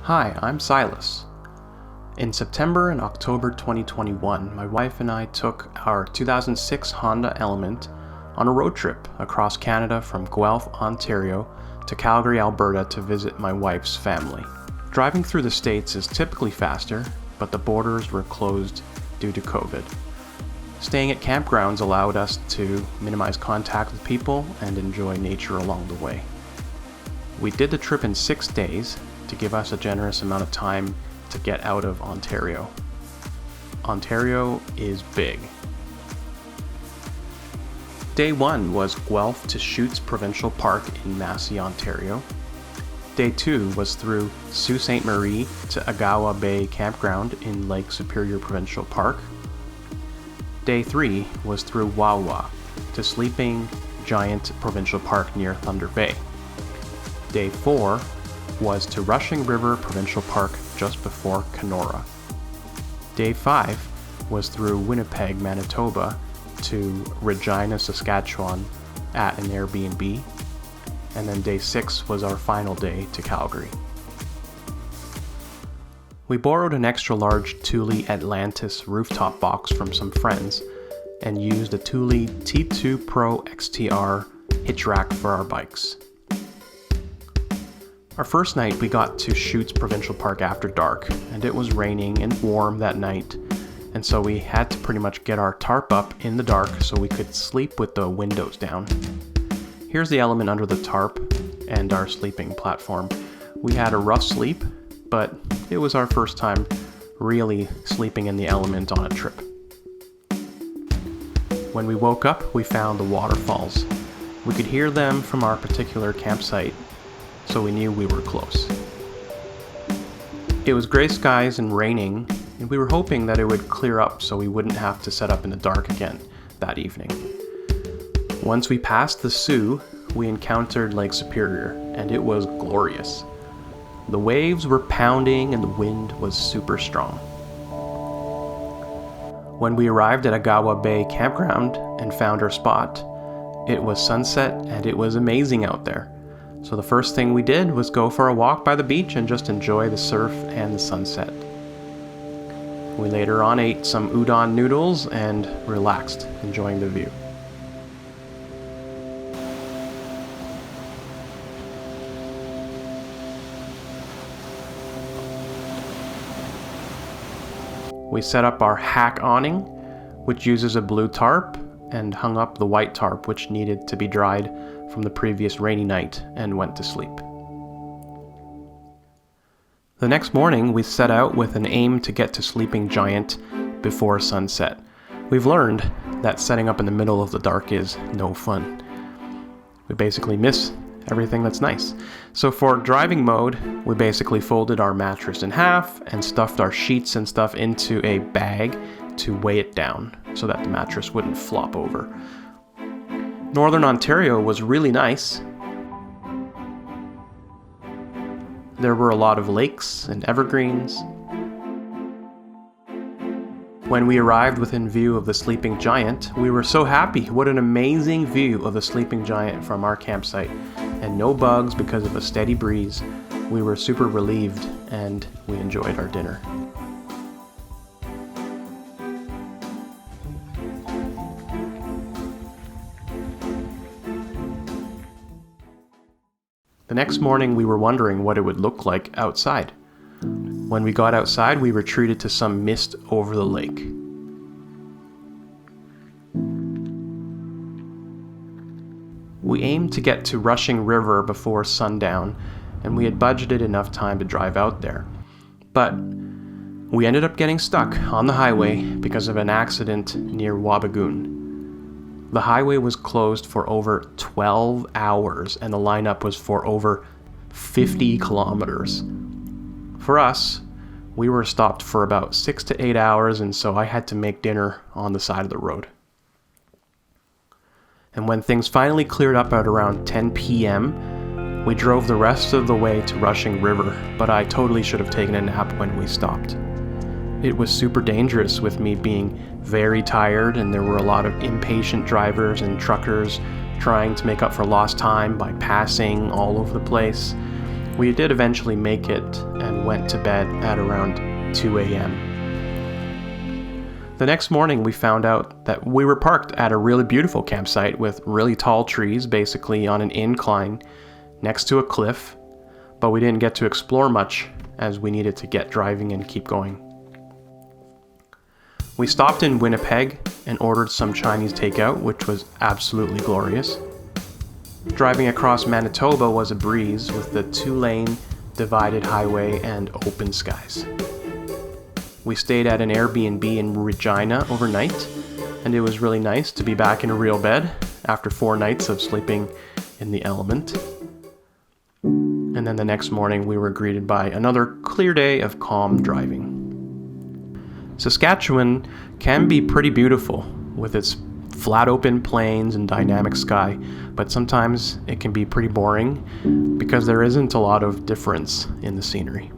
Hi, I'm Silas. In September and October 2021, my wife and I took our 2006 Honda Element on a road trip across Canada from Guelph, Ontario to Calgary, Alberta to visit my wife's family. Driving through the States is typically faster, but the borders were closed due to COVID. Staying at campgrounds allowed us to minimize contact with people and enjoy nature along the way. We did the trip in 6 days to give us a generous amount of time to get out of Ontario. Ontario is big. Day 1 was Guelph to Chutes Provincial Park in Massey, Ontario. Day 2 was through Sault Ste. Marie to Agawa Bay Campground in Lake Superior Provincial Park. Day 3 was through Wawa to Sleeping Giant Provincial Park near Thunder Bay. Day 4 was to Rushing River Provincial Park just before Kenora. Day 5 was through Winnipeg, Manitoba to Regina, Saskatchewan at an Airbnb. And then day 6 was our final day to Calgary. We borrowed an extra large Thule Atlantis rooftop box from some friends and used a Thule T2 Pro XTR hitch rack for our bikes. Our first night we got to Chutes Provincial Park after dark, and it was raining and warm that night, and so we had to pretty much get our tarp up in the dark so we could sleep with the windows down. Here's the element under the tarp and our sleeping platform. We had a rough sleep, but it was our first time really sleeping in the element on a trip. When we woke up, we found the waterfalls. We could hear them from our particular campsite, so we knew we were close. It was gray skies and raining, and we were hoping that it would clear up so we wouldn't have to set up in the dark again that evening. Once we passed the Sault, we encountered Lake Superior, and it was glorious. The waves were pounding and the wind was super strong. When we arrived at Agawa Bay Campground and found our spot, it was sunset and it was amazing out there. So the first thing we did was go for a walk by the beach and just enjoy the surf and the sunset. We later on ate some udon noodles and relaxed, enjoying the view. We set up our hack awning, which uses a blue tarp, and hung up the white tarp, which needed to be dried from the previous rainy night, and went to sleep. The next morning, we set out with an aim to get to Sleeping Giant before sunset. We've learned that setting up in the middle of the dark is no fun. We basically miss everything that's nice. So for driving mode, we basically folded our mattress in half and stuffed our sheets and stuff into a bag to weigh it down so that the mattress wouldn't flop over. Northern Ontario was really nice. There were a lot of lakes and evergreens. When we arrived within view of the Sleeping Giant, we were so happy. What an amazing view of the Sleeping Giant from our campsite, and no bugs because of a steady breeze. We were super relieved and we enjoyed our dinner. The next morning we were wondering what it would look like outside. When we got outside, we retreated to some mist over the lake. We aimed to get to Rushing River before sundown, and we had budgeted enough time to drive out there. But we ended up getting stuck on the highway because of an accident near Wabigoon. The highway was closed for over 12 hours, and the lineup was for over 50 kilometers. For us, we were stopped for about 6 to 8 hours, and so I had to make dinner on the side of the road. And when things finally cleared up at around 10 p.m., we drove the rest of the way to Rushing River, but I totally should have taken a nap when we stopped. It was super dangerous with me being very tired, and there were a lot of impatient drivers and truckers trying to make up for lost time by passing all over the place. We did eventually make it, and and went to bed at around 2 a.m. The next morning we found out that we were parked at a really beautiful campsite with really tall trees, basically on an incline next to a cliff, but we didn't get to explore much as we needed to get driving and keep going. We stopped in Winnipeg and ordered some Chinese takeout, which was absolutely glorious. Driving across Manitoba was a breeze with the 2-lane divided highway and open skies. We stayed at an Airbnb in Regina overnight, and it was really nice to be back in a real bed after 4 nights of sleeping in the element. And then the next morning we were greeted by another clear day of calm driving. Saskatchewan can be pretty beautiful with its flat open plains and dynamic sky, but sometimes it can be pretty boring because there isn't a lot of difference in the scenery.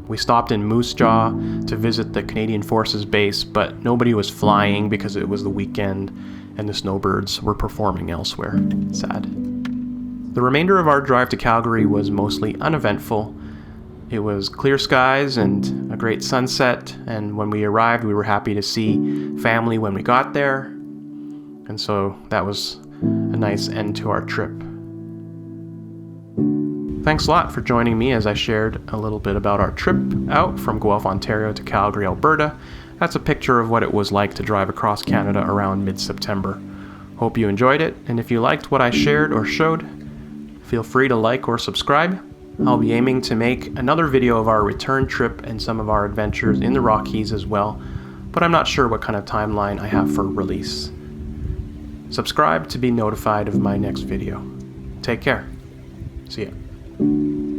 We stopped in Moose Jaw to visit the Canadian Forces base, but nobody was flying because it was the weekend and the snowbirds were performing elsewhere. Sad. The remainder of our drive to Calgary was mostly uneventful. It was clear skies and a great sunset, and when we arrived we were happy to see family when we got there, and so that was a nice end to our trip. Thanks a lot for joining me as I shared a little bit about our trip out from Guelph, Ontario to Calgary, Alberta. That's a picture of what it was like to drive across Canada around mid-September. Hope you enjoyed it, and if you liked what I shared or showed, feel free to like or subscribe. I'll be aiming to make another video of our return trip and some of our adventures in the Rockies as well, but I'm not sure what kind of timeline I have for release. Subscribe to be notified of my next video. Take care. See ya.